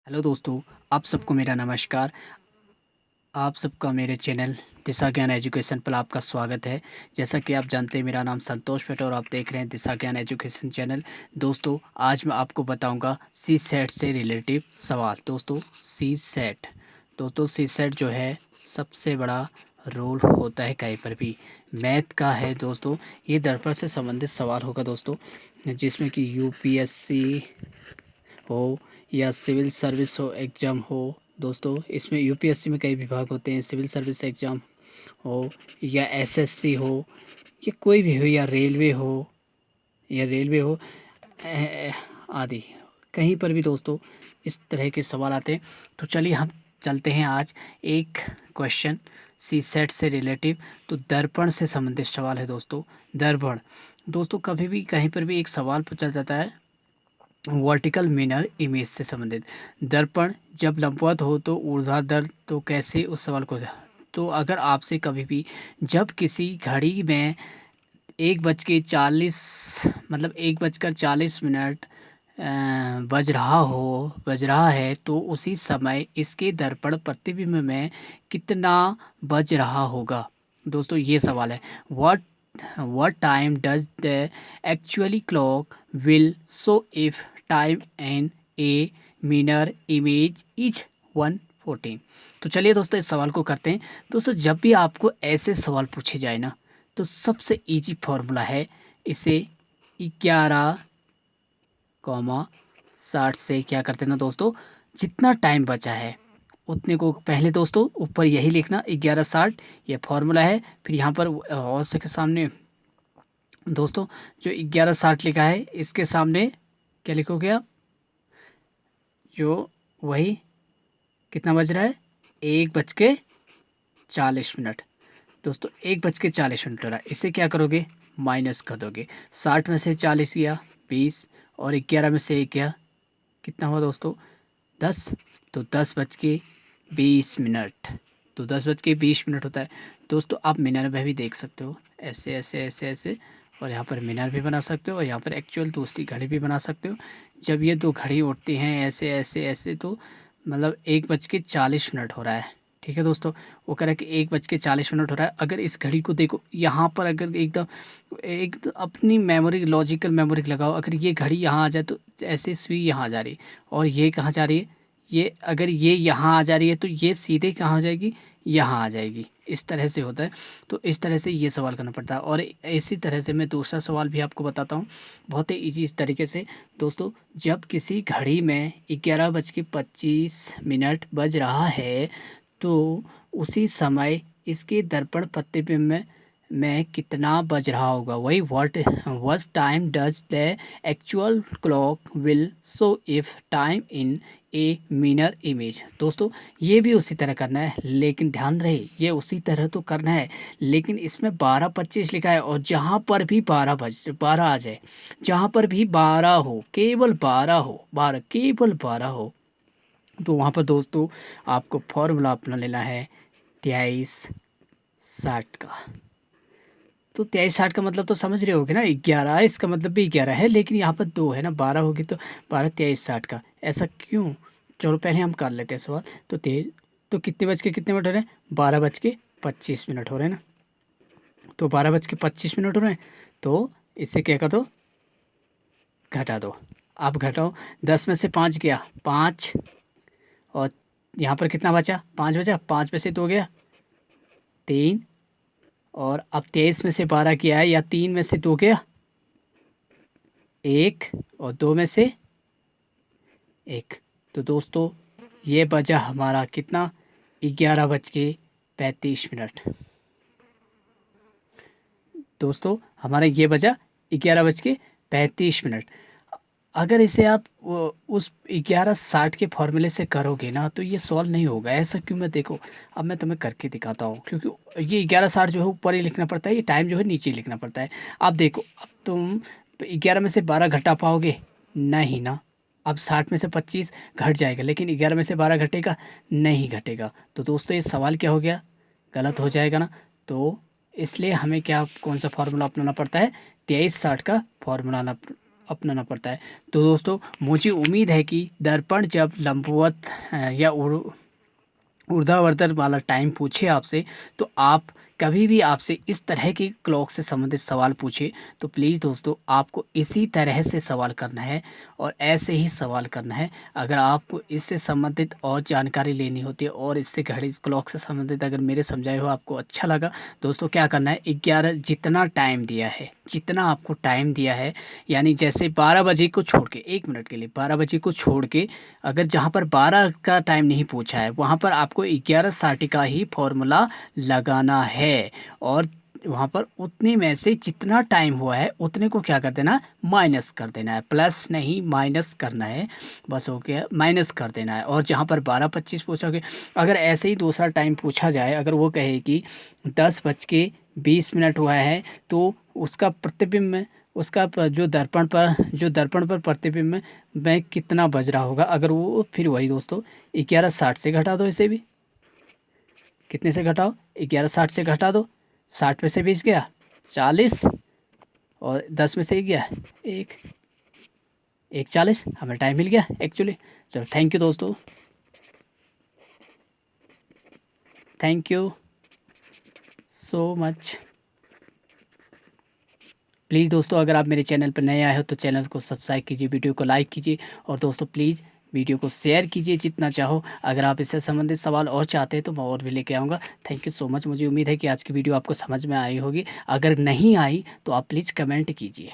Hello दोस्तों, आप सबको मेरा नमस्कार। आप सबका मेरे चैनल दिशा ज्ञान एजुकेशन पर आपका स्वागत है। जैसा कि आप जानते हैं, मेरा नाम संतोष पेट और आप देख रहे हैं दिशा ज्ञान एजुकेशन चैनल। दोस्तों, आज मैं आपको बताऊंगा सी सेट से रिलेटिव सवाल। दोस्तों, सी सेट सी सेट जो है सबसे बड़ा रोल होता है कहीं पर भी मैथ का है। दोस्तों, ये दर्पण से संबंधित सवाल होगा दोस्तों, जिसमें कि यूपीएससी हो या सिविल सर्विस हो एग्ज़ाम हो। दोस्तों, इसमें यूपीएससी में कई विभाग होते हैं, सिविल सर्विस एग्ज़ाम हो या एसएससी हो या कोई भी हो या रेलवे हो आदि, कहीं पर भी दोस्तों इस तरह के सवाल आते हैं। तो चलिए हम चलते हैं आज एक क्वेश्चन सी सेट से रिलेटिव। तो दर्पण से संबंधित सवाल है दोस्तों। दर्पण दोस्तों, कभी भी कहीं पर भी एक सवाल पूछा जाता है वर्टिकल मिरर इमेज से संबंधित। दर्पण जब लंबवत हो तो ऊर्ध्वाधर, तो कैसे, उस सवाल को। तो अगर आपसे कभी भी जब किसी घड़ी में 1:40 मतलब 1:40 बज रहा है, तो उसी समय इसके दर्पण प्रतिबिंब में कितना बज रहा होगा। दोस्तों, ये सवाल है। What time does the actually clock will show if time in a mirror image is 1:14? तो चलिए दोस्तों, इस सवाल को करते हैं। दोस्तों, जब भी आपको ऐसे सवाल पूछे जाए ना, तो सबसे इजी फॉर्मूला है इसे 11:60 से क्या करते हैं ना दोस्तों, जितना टाइम बचा है उतने को पहले दोस्तों ऊपर यही लिखना 11:60, ये फॉर्मूला है। फिर यहाँ पर और से के सामने दोस्तों जो 11:60 लिखा है, इसके सामने क्या लिखोगे आप, जो वही कितना बज रहा है, 1:40 दोस्तों, 1:40 हो रहा है। इसे क्या करोगे, माइनस कर दोगे। 60 में से 40 गया 20, और 11 में से 1 गया, कितना हुआ दोस्तों, 10। तो 10:20, तो 10:20 होता है। दोस्तों, आप मिनट में भी देख सकते हो, ऐसे ऐसे ऐसे ऐसे, और यहाँ पर मिनट भी बना सकते हो, और यहाँ पर एक्चुअल दूसरी घड़ी भी बना सकते हो। जब ये दो घड़ी उठती हैं ऐसे ऐसे ऐसे, तो मतलब 1:40 हो रहा है। ठीक है दोस्तों, वो कह रहा है कि 1:40 हो रहा है। अगर इस घड़ी को देखो यहाँ पर, अगर एकदम अपनी मेमोरी, लॉजिकल मेमोरी लगाओ, अगर ये घड़ी यहाँ आ जाए तो ऐसे सुई यहाँ आ जा रही है, और ये कहाँ जा रही है, ये अगर ये यहाँ आ जा रही है तो ये सीधे कहाँ हो जाएगी, यहाँ आ जाएगी। इस तरह से होता है। तो इस तरह से ये सवाल करना पड़ता है। और इसी तरह से मैं दूसरा सवाल भी आपको बताता हूँ, बहुत ही ईजी इस तरीके से। दोस्तों, जब किसी घड़ी में 11:25 बज रहा है, तो उसी समय इसके दर्पण प्रतिबिंब में कितना बज रहा होगा। वही what time does the actual clock will show if time in a mirror image. दोस्तों, ये भी उसी तरह करना है, लेकिन ध्यान रहे ये उसी तरह तो करना है, लेकिन इसमें 12:25 लिखा है, और जहाँ पर भी 12 आ जाए, जहाँ पर भी 12 हो, केवल 12 हो, 12 केवल 12 हो, तो वहाँ पर दोस्तों आपको फॉर्मूला अपना लेना है 23:60 का। तो 23:60 का मतलब तो समझ रहे होगे ना, 11, इसका मतलब भी 11 है, लेकिन यहाँ पर 2 है ना, 12 होगी तो 12 23:60 का। ऐसा क्यों, चलो पहले हम कर लेते हैं सवाल। तो तो कितने बज के कितने मिनट हो रहे हैं, 12:25 हो रहे हैं ना। तो 12:25 हो रहे हैं, तो इससे क्या कर दो, घटा दो। आप घटाओ, 10 में से 5 गया 5, और यहाँ पर कितना बचा, 5 बचा, 5 में से 2 गया 3, और अब 23 में से 12 किया है, या 3 में से 2 गया 1, और 2 में से 1। तो दोस्तों, ये बचा हमारा कितना, 11:35। दोस्तों, हमारा ये बचा 11:35। अगर इसे आप उस 11:60 के फॉर्मूले से करोगे ना, तो ये सॉल्व नहीं होगा। ऐसा क्यों, मैं देखो, अब मैं तुम्हें करके दिखाता हूँ, क्योंकि ये 11:60 जो है ऊपर ही लिखना पड़ता है, ये टाइम जो है नीचे ही लिखना पड़ता है। आप देखो, अब तुम 11 में से 12 घटा पाओगे, नहीं ना। अब 60 में से 25 घट जाएगा, लेकिन 11 में से 12 घटेगा, नहीं घटेगा। तो दोस्तों, ये सवाल क्या हो गया, गलत हो जाएगा ना। तो इसलिए हमें क्या, कौन सा फार्मूला अपनाना पड़ता है, 23:60 का फार्मूला अपनाना पड़ता है। तो दोस्तों मुझे उम्मीद है कि दर्पण जब लंबवत या ऊर्ध्वाधर वाला टाइम पूछे आपसे, तो आप कभी भी आपसे इस तरह के क्लॉक से संबंधित सवाल पूछे तो प्लीज़ दोस्तों आपको इसी तरह से सवाल करना है और ऐसे ही सवाल करना है। अगर आपको इससे संबंधित और जानकारी लेनी होती है और इससे घड़ी क्लॉक से संबंधित अगर मेरे समझाए हो आपको अच्छा लगा, दोस्तों क्या करना है, 11 जितना टाइम दिया है, जितना आपको टाइम दिया है, यानी जैसे 12 बजे को छोड़ के 1 मिनट के लिए 12 बजे को छोड़ के अगर जहाँ पर 12 का टाइम नहीं पूछा है वहाँ पर आपको 11:60 का ही फॉर्मूला लगाना है। और वहाँ पर उतने में से जितना टाइम हुआ है उतने को क्या कर देना, माइनस कर देना है, प्लस नहीं माइनस करना है, बस हो गया, माइनस कर देना है। और जहाँ पर 12:25 पूछोगे, अगर ऐसे ही दूसरा टाइम पूछा जाए, अगर वो कहे कि 10:20 हुआ है तो उसका प्रतिबिंब, उसका जो दर्पण पर प्रतिबिंब में कितना बज रहा होगा, अगर वो फिर वही दोस्तों 11:60 से घटा दो, इसे भी कितने से घटाओ, 11:60 से घटा दो, 60 में से 20 गया 40 और 10 में से एक गया एक, 1:40, हमें टाइम मिल गया एक्चुअली। चलो थैंक यू दोस्तों, thank you so much. Please दोस्तों अगर आप मेरे चैनल पर नए आए हो तो चैनल को सब्सक्राइब कीजिए, वीडियो को लाइक कीजिए और दोस्तों प्लीज़ वीडियो को शेयर कीजिए जितना चाहो। अगर आप इससे संबंधित सवाल और चाहते हैं तो मैं और भी लेके आऊँगा। Thank you so much. मुझे उम्मीद है कि आज की वीडियो आपको समझ में आई होगी। अगर नहीं आई तो आप प्लीज़ कमेंट कीजिए।